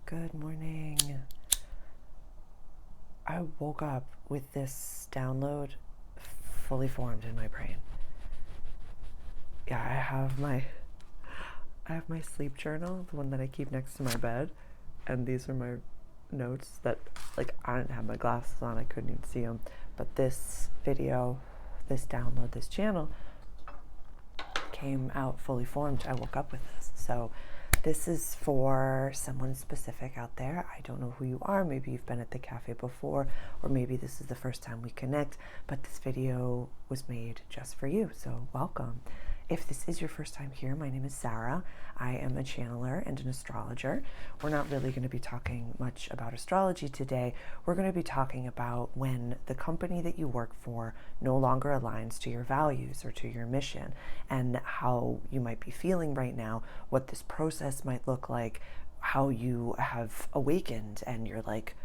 Good morning. I woke up with this download fully formed in my brain. Yeah, I have my sleep journal, the one that I keep next to my bed, and these are my notes that, like, I didn't have my glasses on, I couldn't even see them. But this video, this download, this channel came out fully formed. I woke up with this. So this is for someone specific out there. I don't know who you are. Maybe you've been at the cafe before, or maybe this is the first time we connect, but this video was made just for you. So welcome. If this is your first time here, my name is Sarah. I am a channeler and an astrologer. We're not really going to be talking much about astrology today. We're going to be talking about when the company that you work for no longer aligns to your values or to your mission, and how you might be feeling right now, what this process might look like, how you have awakened and you're like,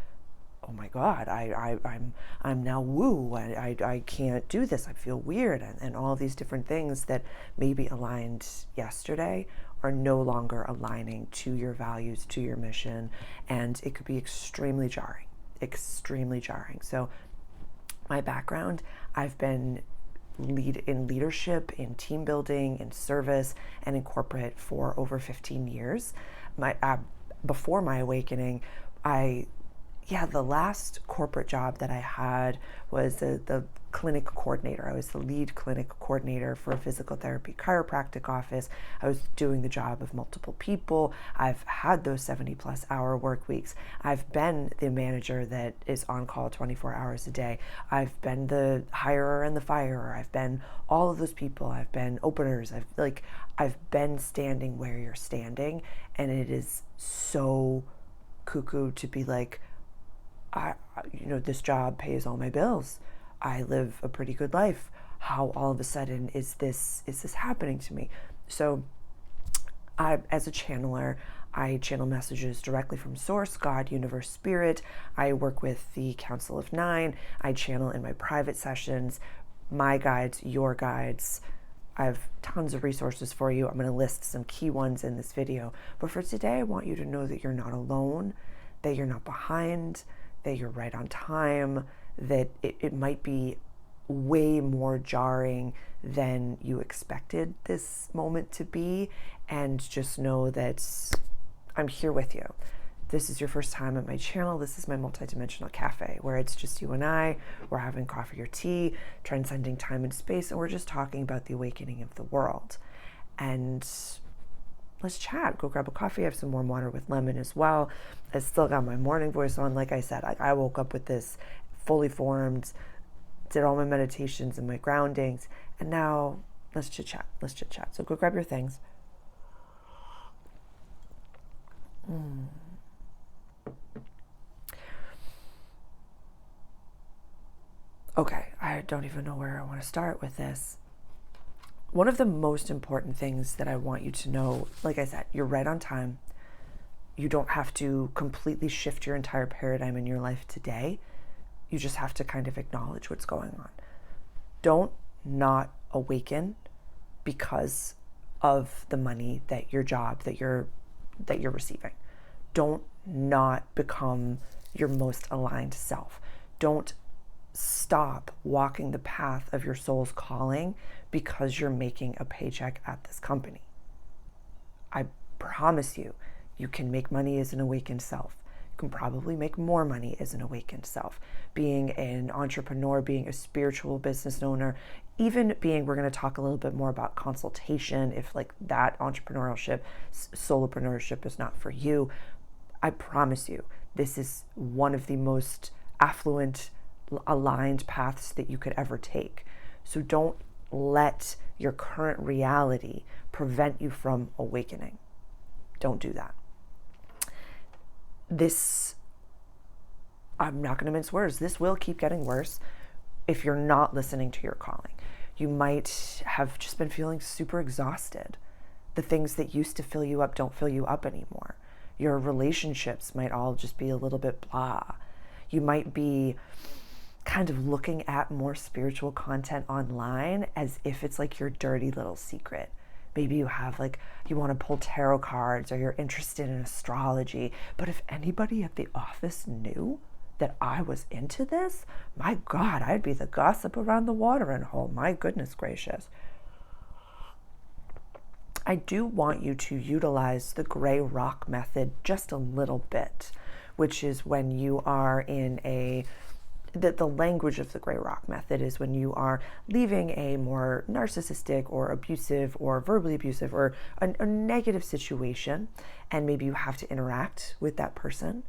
oh my God, I'm now woo. I can't do this. I feel weird, and all these different things that maybe aligned yesterday are no longer aligning to your values, to your mission, and it could be extremely jarring, extremely jarring. So my background, I've been in leadership, in team building, in service, and in corporate for over 15 years. Before my awakening, the last corporate job that I had was the clinic coordinator. I was the lead clinic coordinator for a physical therapy chiropractic office. I was doing the job of multiple people. I've had those 70+ hour work weeks. I've been the manager that is on call 24 hours a day. I've been the hirer and the firer. I've been all of those people. I've been openers. I've been standing where you're standing, and it is so cuckoo to be like, this job pays all my bills. I live a pretty good life. How all of a sudden is this happening to me? So as a channeler, I channel messages directly from Source, God, Universe, Spirit. I work with the Council of Nine. I channel in my private sessions, my guides, your guides. I have tons of resources for you. I'm going to list some key ones in this video. But for today, I want you to know that you're not alone, that you're not behind, that you're right on time, that it might be way more jarring than you expected this moment to be, and just know that I'm here with you. This is your first time at my channel. This is my Multidimensional Cafe, where it's just you and I. We're having coffee or tea, transcending time and space, and we're just talking about the awakening of the world. And let's chat. Go grab a coffee. I have some warm water with lemon as well. I still got my morning voice on. Like I said, I woke up with this fully formed, did all my meditations and my groundings, and now let's chit chat. Let's chit chat. So go grab your things. Okay, I don't even know where I want to start with this. One of the most important things that I want you to know, like I said, you're right on time. You don't have to completely shift your entire paradigm in your life today. You just have to kind of acknowledge what's going on. Don't not awaken because of the money that your job that you're receiving. Don't not become your most aligned self. Don't stop walking the path of your soul's calling because you're making a paycheck at this company. I promise you, you can make money as an awakened self. You can probably make more money as an awakened self. Being an entrepreneur, being a spiritual business owner, even being, we're going to talk a little bit more about consultation, if like that entrepreneurship, solopreneurship is not for you. I promise you, this is one of the most affluent, aligned paths that you could ever take. So don't let your current reality prevent you from awakening. Don't do that. I'm not going to mince words. This will keep getting worse if you're not listening to your calling. You might have just been feeling super exhausted. The things that used to fill you up don't fill you up anymore. Your relationships might all just be a little bit blah. You might be kind of looking at more spiritual content online as if it's like your dirty little secret. Maybe you have like, you want to pull tarot cards or you're interested in astrology. But if anybody at the office knew that I was into this, my God, I'd be the gossip around the watering hole. My goodness gracious. I do want you to utilize the gray rock method just a little bit, which is when you are in the language of the gray rock method is when you are leaving a more narcissistic or abusive or verbally abusive or a negative situation, and maybe you have to interact with that person.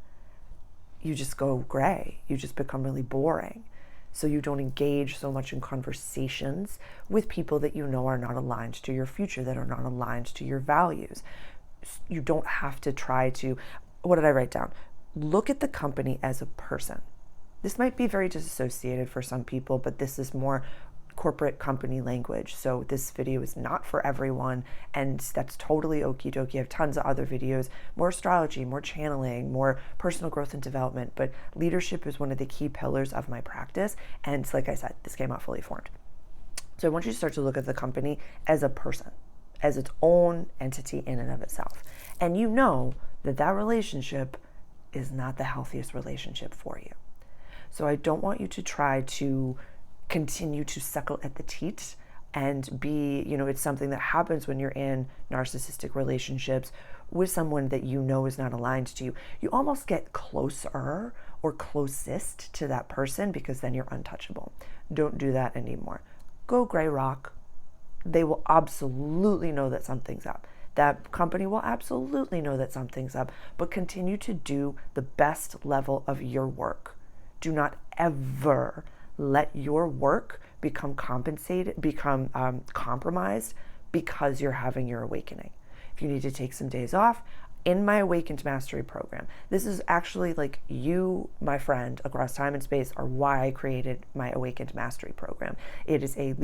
You just go gray. You just become really boring. So you don't engage so much in conversations with people that you know are not aligned to your future, that are not aligned to your values. You don't have to try to, what did I write down? Look at the company as a person. This might be very disassociated for some people, but this is more corporate company language. So this video is not for everyone, and that's totally okie dokie. I have tons of other videos, more astrology, more channeling, more personal growth and development, but leadership is one of the key pillars of my practice. And like I said, this came out fully formed. So I want you to start to look at the company as a person, as its own entity in and of itself. And you know that that relationship is not the healthiest relationship for you. So I don't want you to try to continue to suckle at the teat and be, it's something that happens when you're in narcissistic relationships with someone that you know is not aligned to you. You almost get closer or closest to that person because then you're untouchable. Don't do that anymore. Go gray rock. They will absolutely know that something's up. That company will absolutely know that something's up, but continue to do the best level of your work. Do not ever let your work become compromised because you're having your awakening. If you need to take some days off, in my Awakened Mastery program, this is actually like you, my friend, across time and space, are why I created my Awakened Mastery program. It is a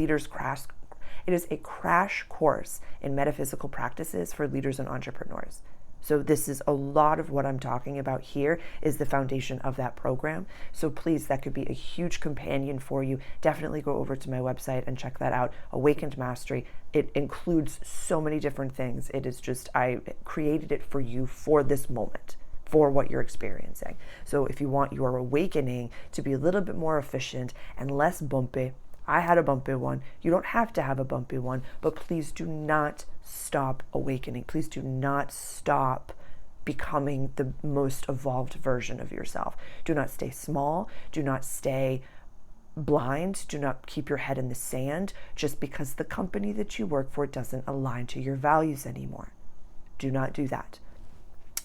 crash course in metaphysical practices for leaders and entrepreneurs. So this is a lot of what I'm talking about here is the foundation of that program. So please, that could be a huge companion for you. Definitely go over to my website and check that out. Awakened Mastery. It includes so many different things. It is just, I created it for you for this moment, for what you're experiencing. So if you want your awakening to be a little bit more efficient and less bumpy, I had a bumpy one. You don't have to have a bumpy one, but please do not stop awakening. Please do not stop becoming the most evolved version of yourself. Do not stay small. Do not stay blind. Do not keep your head in the sand just because the company that you work for doesn't align to your values anymore. Do not do that.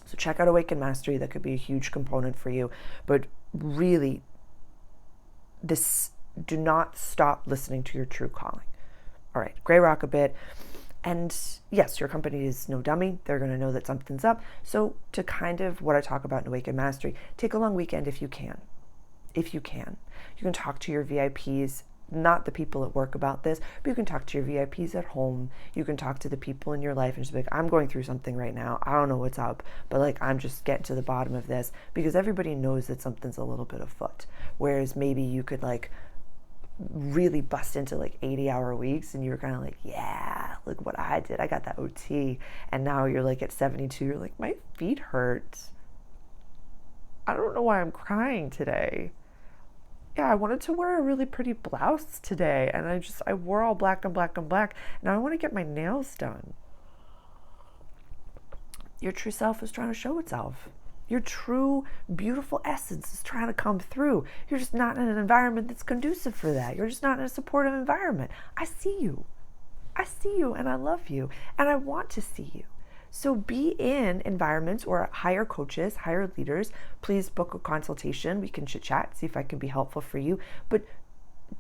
So check out Awakened Mastery. That could be a huge component for you. But really, do not stop listening to your true calling. All right, gray rock a bit. And yes, your company is no dummy. They're going to know that something's up. So to kind of what I talk about in Awakened Mastery, take a long weekend if you can. If you can. You can talk to your VIPs, not the people at work about this, but you can talk to your VIPs at home. You can talk to the people in your life and just be like, I'm going through something right now. I don't know what's up, but like, I'm just getting to the bottom of this, because everybody knows that something's a little bit afoot. Whereas maybe you could like really bust into like 80-hour weeks and you're kind of like, yeah, look what I did. I got that OT. And now you're like at 72, you're like, my feet hurt. I don't know why I'm crying today. Yeah, I wanted to wear a really pretty blouse today, and I wore all black and black and black. Now I want to get my nails done. Your true self is trying to show itself. Your true, beautiful essence is trying to come through. You're just not in an environment that's conducive for that. You're just not in a supportive environment. I see you. I see you, and I love you, and I want to see you. So be in environments or hire coaches, hire leaders. Please book a consultation. We can chit chat, see if I can be helpful for you. But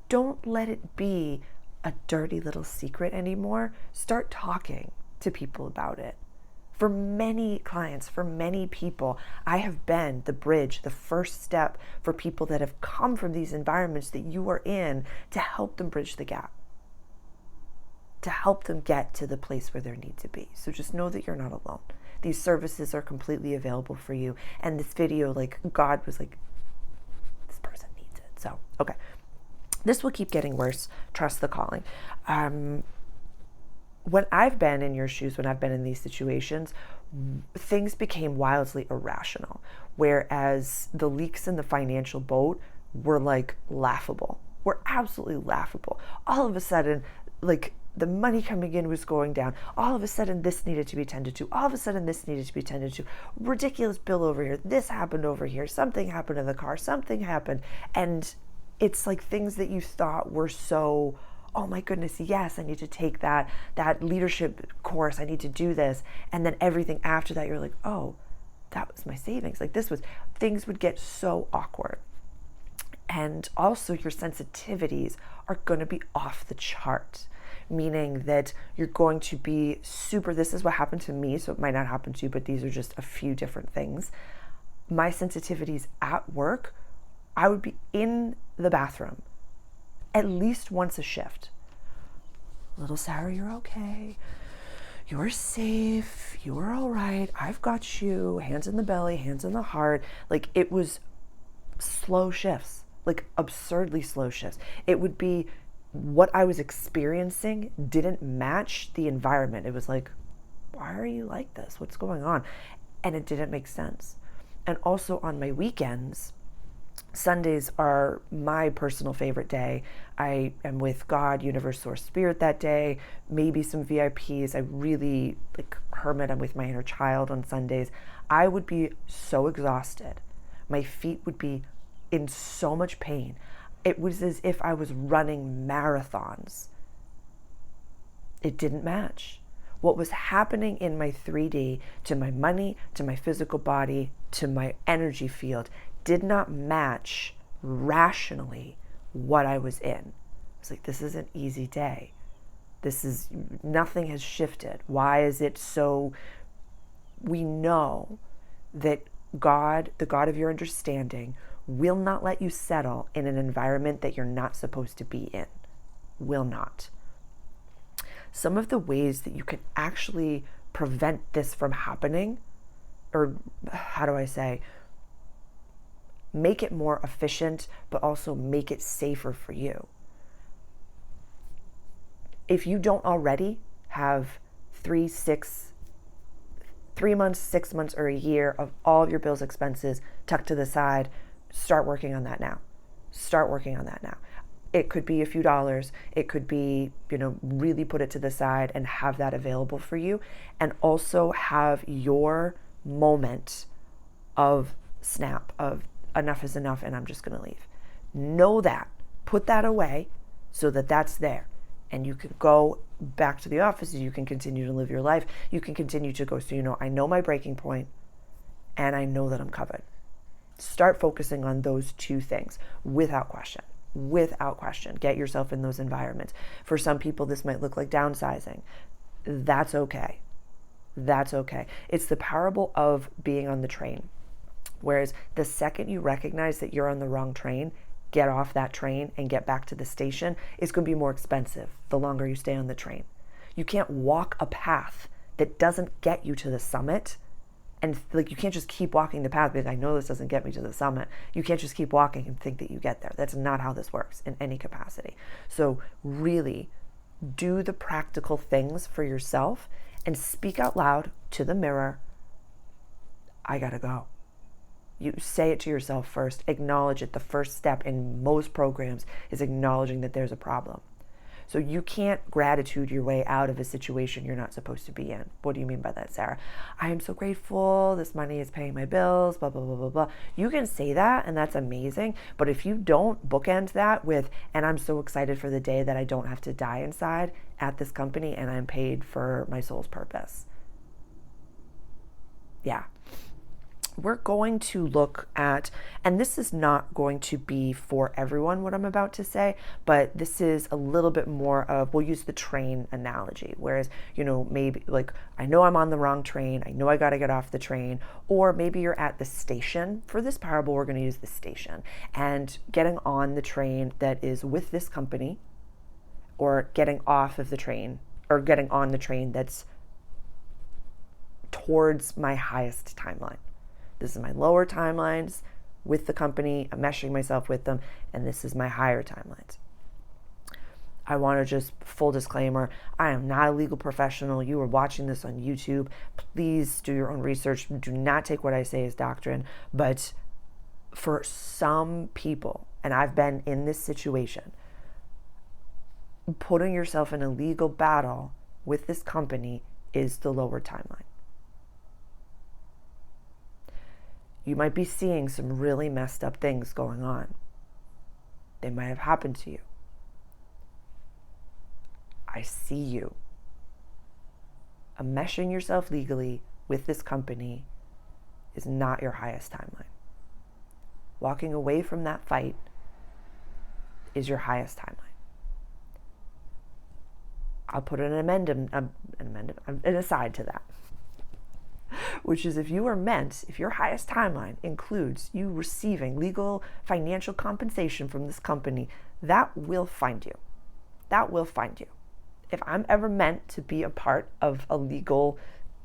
don't let it be a dirty little secret anymore. Start talking to people about it. For many clients, for many people, I have been the bridge, the first step for people that have come from these environments that you are in to help them bridge the gap, to help them get to the place where they need to be. So just know that you're not alone. These services are completely available for you. And this video, like, God was like, this person needs it. So, okay. This will keep getting worse. Trust the calling. when I've been in your shoes, when I've been in these situations, things became wildly irrational, whereas the leaks in the financial boat were like laughable, were absolutely laughable. All of a sudden, like, the money coming in was going down. All of a sudden, this needed to be tended to. All of a sudden, this needed to be tended to. Ridiculous bill over here. This happened over here. Something happened in the car. Something happened. And it's like things that you thought were so, oh my goodness, yes, I need to take that leadership course. I need to do this. And then everything after that, you're like, oh, that was my savings. Like, things would get so awkward. And also your sensitivities are going to be off the chart, meaning that you're going to be super, this is what happened to me, so it might not happen to you, but these are just a few different things. My sensitivities at work, I would be in the bathroom at least once a shift. Little Sarah, you're okay. You're safe. You're all right. I've got you. Hands in the belly, hands in the heart. Like, it was slow shifts, like absurdly slow shifts. It would be what I was experiencing didn't match the environment. It was like, why are you like this? What's going on? And it didn't make sense. And also on my weekends, Sundays are my personal favorite day. I am with God, universe, source, spirit that day, maybe some VIPs. I really like hermit. I'm with my inner child on Sundays. I would be so exhausted. My feet would be in so much pain. It was as if I was running marathons. It didn't match. What was happening in my 3D to my money, to my physical body, to my energy field did not match rationally what I was in. It's like, this is an easy day. Nothing has shifted. Why is it so? We know that God, the God of your understanding, will not let you settle in an environment that you're not supposed to be in. Will not. Some of the ways that you can actually prevent this from happening, or how do I say, make it more efficient, but also make it safer for you. If you don't already have 3 months, 6 months, or a year of all of your bills, expenses tucked to the side, start working on that now. Start working on that now. It could be a few dollars. It could be, really put it to the side and have that available for you. And also have your moment of snap, of enough is enough and I'm just going to leave. Know that. Put that away so that that's there. And you can go back to the office. You can continue to live your life. You can continue to go. So, I know my breaking point and I know that I'm covered. Start focusing on those two things without question. Without question. Get yourself in those environments. For some people, this might look like downsizing. That's okay. That's okay. It's the parable of being on the train. Whereas the second you recognize that you're on the wrong train, get off that train and get back to the station, it's going to be more expensive the longer you stay on the train. You can't walk a path that doesn't get you to the summit. And you can't just keep walking the path because I know this doesn't get me to the summit. You can't just keep walking and think that you get there. That's not how this works in any capacity. So really do the practical things for yourself and speak out loud to the mirror. I gotta go. You say it to yourself first. Acknowledge it. The first step in most programs is acknowledging that there's a problem. So you can't gratitude your way out of a situation you're not supposed to be in. What do you mean by that, Sarah? I am so grateful. This money is paying my bills, blah, blah, blah, blah, blah. You can say that, and that's amazing. But if you don't bookend that with, and I'm so excited for the day that I don't have to die inside at this company and I'm paid for my soul's purpose. Yeah. We're going to look at, and this is not going to be for everyone what I'm about to say, but this is a little bit more of, we'll use the train analogy, whereas, maybe like, I know I'm on the wrong train, I know I got to get off the train, or maybe you're at the station. For this parable, we're going to use the station, and getting on the train that is with this company, or getting off of the train, or getting on the train that's towards my highest timeline. This is my lower timelines with the company. I'm meshing myself with them. And this is my higher timelines. I want to just, full disclaimer, I am not a legal professional. You are watching this on YouTube. Please do your own research. Do not take what I say as doctrine. But for some people, and I've been in this situation, putting yourself in a legal battle with this company is the lower timeline. You might be seeing some really messed up things going on. They might have happened to you. I see you. Enmeshing yourself legally with this company is not your highest timeline. Walking away from that fight is your highest timeline. I'll put an aside to that, which is if your highest timeline includes you receiving legal financial compensation from this company, that will find you. That will find you. If I'm ever meant to be a part of a legal,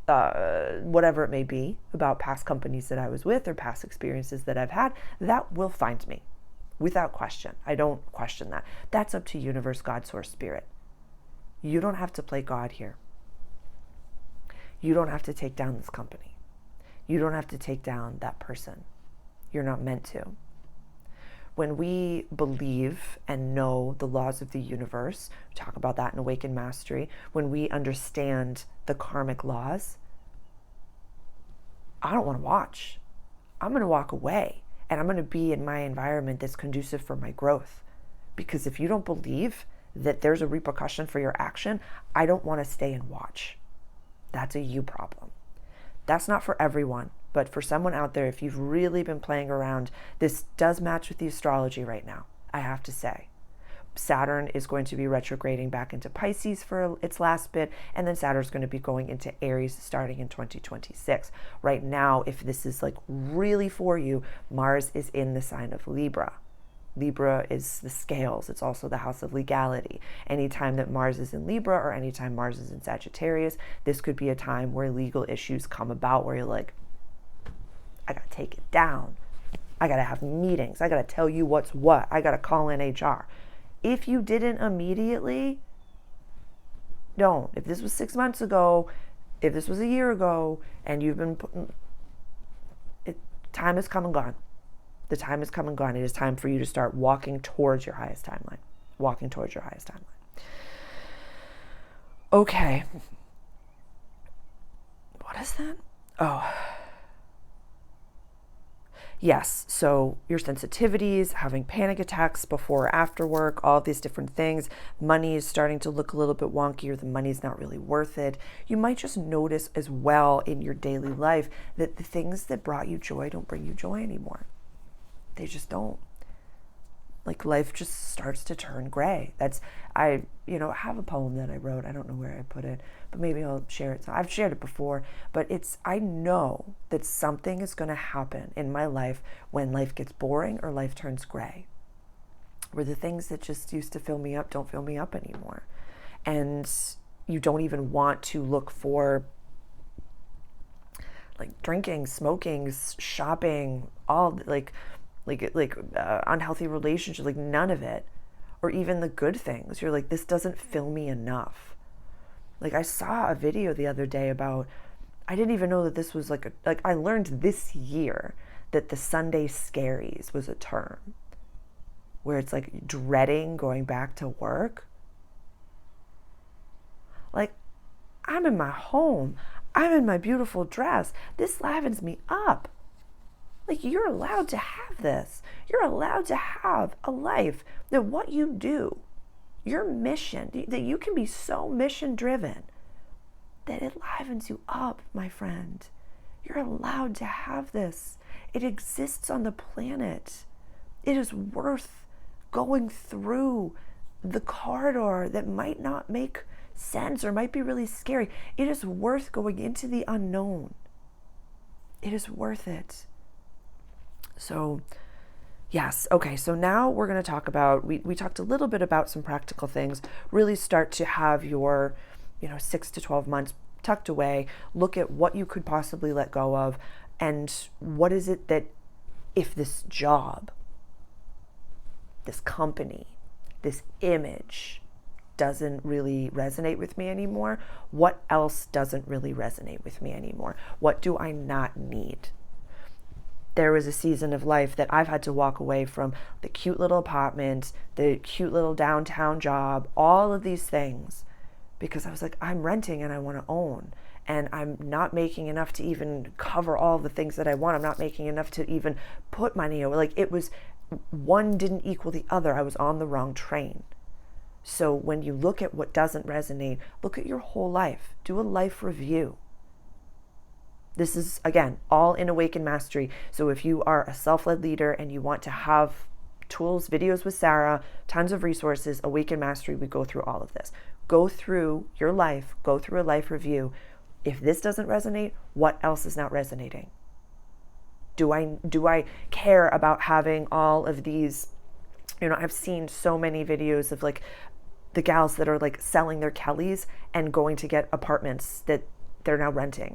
whatever it may be, about past companies that I was with or past experiences that I've had, that will find me without question. I don't question that. That's up to universe, God, source, spirit. You don't have to play God here. You don't have to take down this company. You don't have to take down that person. You're not meant to. When we believe and know the laws of the universe, we talk about that in Awakened Mastery, when we understand the karmic laws, I don't want to watch. I'm going to walk away, and I'm going to be in my environment that's conducive for my growth. Because if you don't believe that there's a repercussion for your action, I don't want to stay and watch. That's a you problem. That's not for everyone. But for someone out there, if you've really been playing around, this does match with the astrology right now, I have to say. Saturn is going to be retrograding back into Pisces for its last bit, and then Saturn's going to be going into Aries starting in 2026. Right now, if this is like really for you, Mars is in the sign of Libra. Libra is the scales. It's also the house of legality. Anytime that Mars is in Libra or anytime Mars is in Sagittarius, this could be a time where legal issues come about where you're like, I got to take it down. I got to have meetings. I got to tell you what's what. I got to call in HR. If you didn't immediately, don't. If this was 6 months ago, if this was a year ago, and you've been putting, time has come and gone. The time has come and gone. It is time for you to start walking towards your highest timeline. Walking towards your highest timeline. Okay. What is that? Oh. Yes, so your sensitivities, having panic attacks before or after work, all these different things. Money is starting to look a little bit wonky, or the money's not really worth it. You might just notice as well in your daily life that the things that brought you joy don't bring you joy anymore. They just don't. Like life just starts to turn gray. I have a poem that I wrote. I don't know where I put it, but maybe I'll share it. So I've shared it before, but I know that something is going to happen in my life when life gets boring or life turns gray, where the things that just used to fill me up don't fill me up anymore. And you don't even want to look for like drinking, smoking, shopping, all like unhealthy relationships, like none of it, or even the good things. You're like, this doesn't fill me enough. Like I saw a video the other day about, I didn't even know that this was like I learned this year that the Sunday scaries was a term where it's like dreading going back to work. Like I'm in my home. I'm in my beautiful dress. This livens me up. Like you're allowed to have this. You're allowed to have a life that what you do, your mission, that you can be so mission driven that it livens you up, my friend. You're allowed to have this. It exists on the planet. It is worth going through the corridor that might not make sense or might be really scary. It is worth going into the unknown. It is worth it. So, yes. Okay. So now we're going to talk about, we talked a little bit about some practical things, really start to have your, 6 to 12 months tucked away, look at what you could possibly let go of. And what is it that if this job, this company, this image, doesn't really resonate with me anymore? What else doesn't really resonate with me anymore? What do I not need? There was a season of life that I've had to walk away from the cute little apartment, the cute little downtown job, all of these things, because I was like, I'm renting and I want to own. And I'm not making enough to even cover all the things that I want. I'm not making enough to even put money away. Like, it was, one didn't equal the other. I was on the wrong train. So when you look at what doesn't resonate, look at your whole life. Do a life review. This is, again, all in Awaken Mastery. So if you are a self-led leader and you want to have tools, videos with Sarah, tons of resources, Awaken Mastery, we go through all of this. Go through your life, go through a life review. If this doesn't resonate, what else is not resonating? Do I care about having all of these, I've seen so many videos of like the gals that are like selling their Kellys and going to get apartments that they're now renting.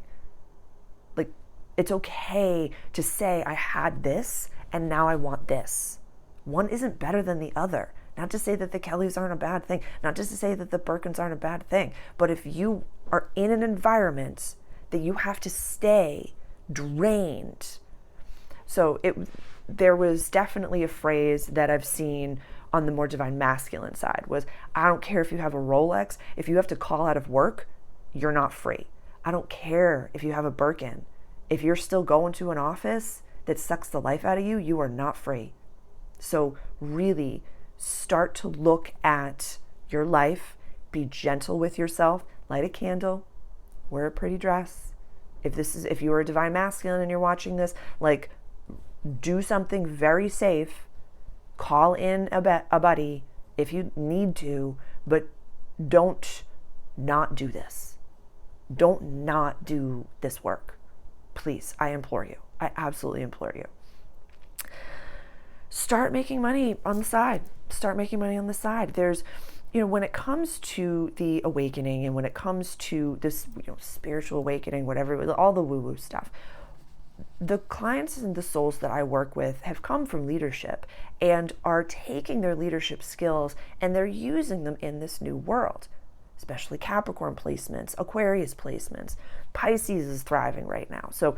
Like, it's okay to say, I had this and now I want this. One isn't better than the other. Not to say that the Kellys aren't a bad thing, not just to say that the Birkins aren't a bad thing, but if you are in an environment that you have to stay drained. So there was definitely a phrase that I've seen on the more divine masculine side was, I don't care if you have a Rolex, if you have to call out of work, you're not free. I don't care if you have a Birkin. If you're still going to an office that sucks the life out of you, you are not free. So really start to look at your life, be gentle with yourself, light a candle, wear a pretty dress. If you are a divine masculine and you're watching this, like, do something very safe, call in a buddy if you need to, but don't not do this. Don't not do this work. Please, I implore you. I absolutely implore you. Start making money on the side. Start making money on the side. There's, when it comes to the awakening and when it comes to this, spiritual awakening, whatever, all the woo-woo stuff, the clients and the souls that I work with have come from leadership and are taking their leadership skills and they're using them in this new world, especially Capricorn placements, Aquarius placements. Pisces is thriving right now. So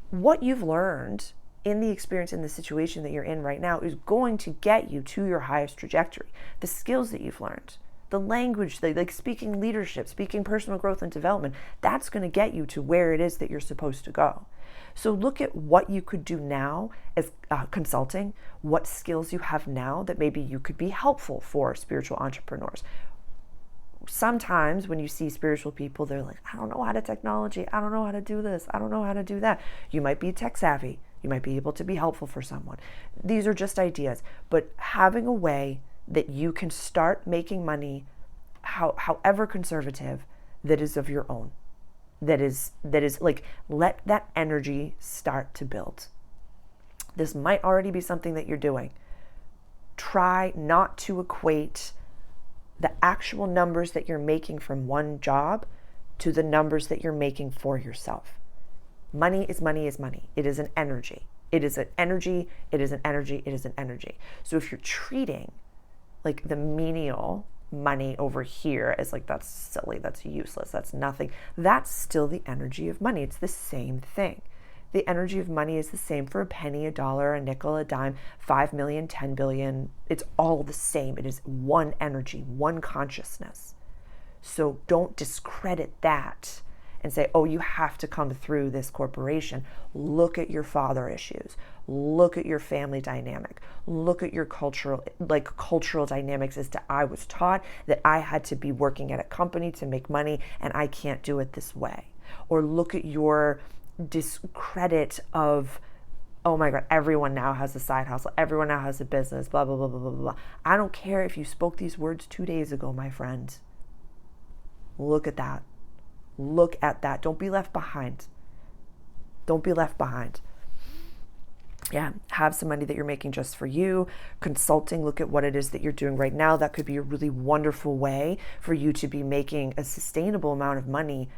what you've learned in the experience, in the situation that you're in right now, is going to get you to your highest trajectory. The skills that you've learned, the language, like speaking leadership, speaking personal growth and development, that's going to get you to where it is that you're supposed to go. So look at what you could do now as consulting, what skills you have now that maybe you could be helpful for spiritual entrepreneurs. Sometimes when you see spiritual people, they're like, I don't know how to technology. I don't know how to do this. I don't know how to do that. You might be tech savvy. You might be able to be helpful for someone. These are just ideas, but having a way that you can start making money, however conservative, that is of your own, that is like, let that energy start to build. This might already be something that you're doing. Try not to equate the actual numbers that you're making from one job to the numbers that you're making for yourself. Money is money is money. It is an energy. It is an energy. It is an energy. It is an energy. So if you're treating like the menial money over here as like, that's silly, that's useless, that's nothing, that's still the energy of money. It's the same thing. The energy of money is the same for a penny, a dollar, a nickel, a dime, 5 million, 10 billion. It's all the same. It is one energy, one consciousness. So don't discredit that and say, oh, you have to come through this corporation. Look at your father issues. Look at your family dynamic. Look at your cultural dynamics as to, I was taught that I had to be working at a company to make money and I can't do it this way. Or look at your discredit of, oh my God, everyone now has a side hustle. Everyone now has a business, blah, blah, blah, blah, blah, blah. I don't care if you spoke these words 2 days ago, my friend. Look at that. Look at that. Don't be left behind. Don't be left behind. Yeah, have some money that you're making just for you. Consulting, look at what it is that you're doing right now. That could be a really wonderful way for you to be making a sustainable amount of money,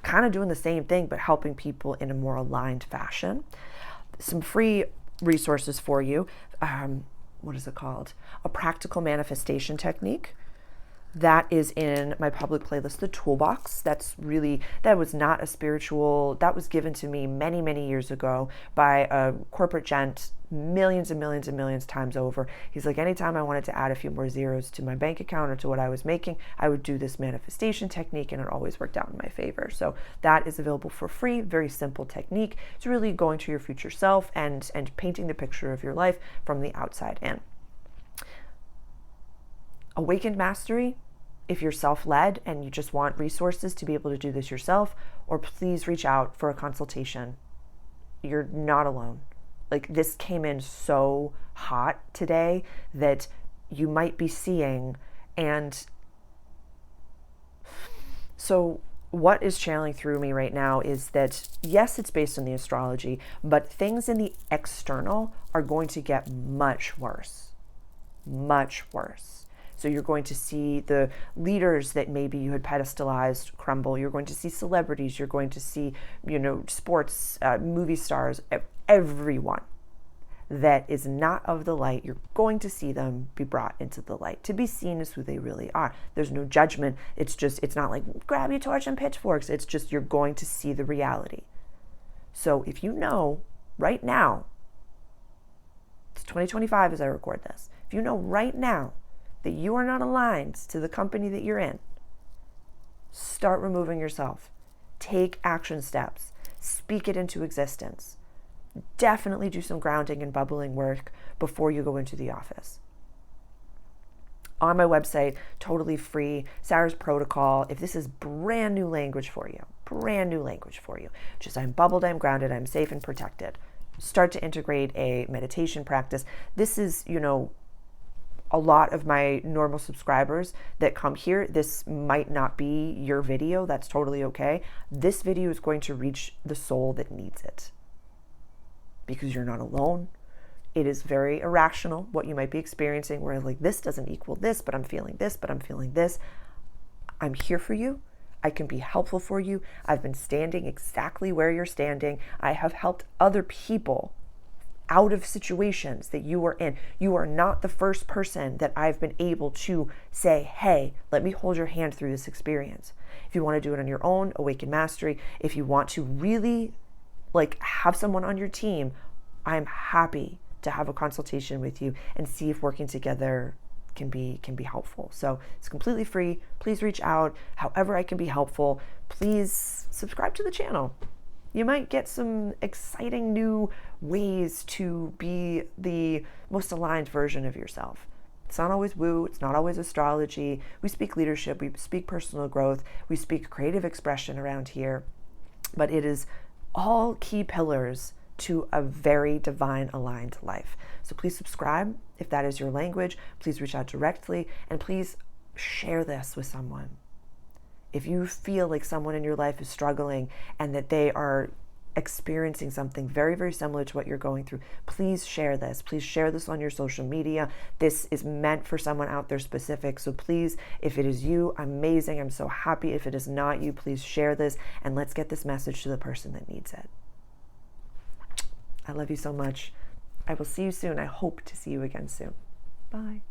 kind of doing the same thing, but helping people in a more aligned fashion. Some free resources for you. What is it called? A practical manifestation technique. that is in my public playlist, The Toolbox. That was not a spiritual, that was given to me many, many years ago by a corporate gent, millions and millions and millions times over. He's like, anytime I wanted to add a few more zeros to my bank account or to what I was making, I would do this manifestation technique, and it always worked out in my favor. So that is available for free. Very simple technique. It's really going to your future self and painting the picture of your life from the outside in. Awakened Mastery, if you're self-led and you just want resources to be able to do this yourself, or please reach out for a consultation. You're not alone. Like, this came in so hot today that you might be seeing. And so what is channeling through me right now is that, yes, it's based on the astrology, but things in the external are going to get much worse. Much worse. So you're going to see the leaders that maybe you had pedestalized crumble. You're going to see celebrities. You're going to see, sports, movie stars, everyone that is not of the light. You're going to see them be brought into the light, to be seen as who they really are. There's no judgment. It's not like grab your torch and pitchforks. It's just, you're going to see the reality. So if you know right now, it's 2025 as I record this, if you know right now that you are not aligned to the company that you're in, start removing yourself. Take action steps. Speak it into existence. Definitely do some grounding and bubbling work before you go into the office. On my website, totally free, Sarah's Protocol. If this is brand new language for you, just I'm bubbled, I'm grounded, I'm safe and protected. Start to integrate a meditation practice. This is, a lot of my normal subscribers that come here, this might not be your video. That's totally okay. This video is going to reach the soul that needs it, because you're not alone. It is very irrational what you might be experiencing, where like, this doesn't equal this, but I'm feeling this, but I'm feeling this. I'm here for you. I can be helpful for you. I've been standing exactly where you're standing. I have helped other people out of situations that you are in. You are not the first person that I've been able to say, hey, let me hold your hand through this experience. If you want to do it on your own, Awaken Mastery. If you want to really have someone on your team, I'm happy to have a consultation with you and see if working together can be helpful. So it's completely free. Please reach out. However I can be helpful, please subscribe to the channel. You might get some exciting new ways to be the most aligned version of yourself. It's not always woo. It's not always astrology. We speak leadership. We speak personal growth. We speak creative expression around here. But it is all key pillars to a very divine aligned life. So please subscribe if that is your language. Please reach out directly, and please share this with someone. If you feel like someone in your life is struggling and that they are experiencing something very, very similar to what you're going through, please share this. Please share this on your social media. This is meant for someone out there specific. So please, if it is you, amazing. I'm so happy. If it is not you, please share this, and let's get this message to the person that needs it. I love you so much. I will see you soon. I hope to see you again soon. Bye.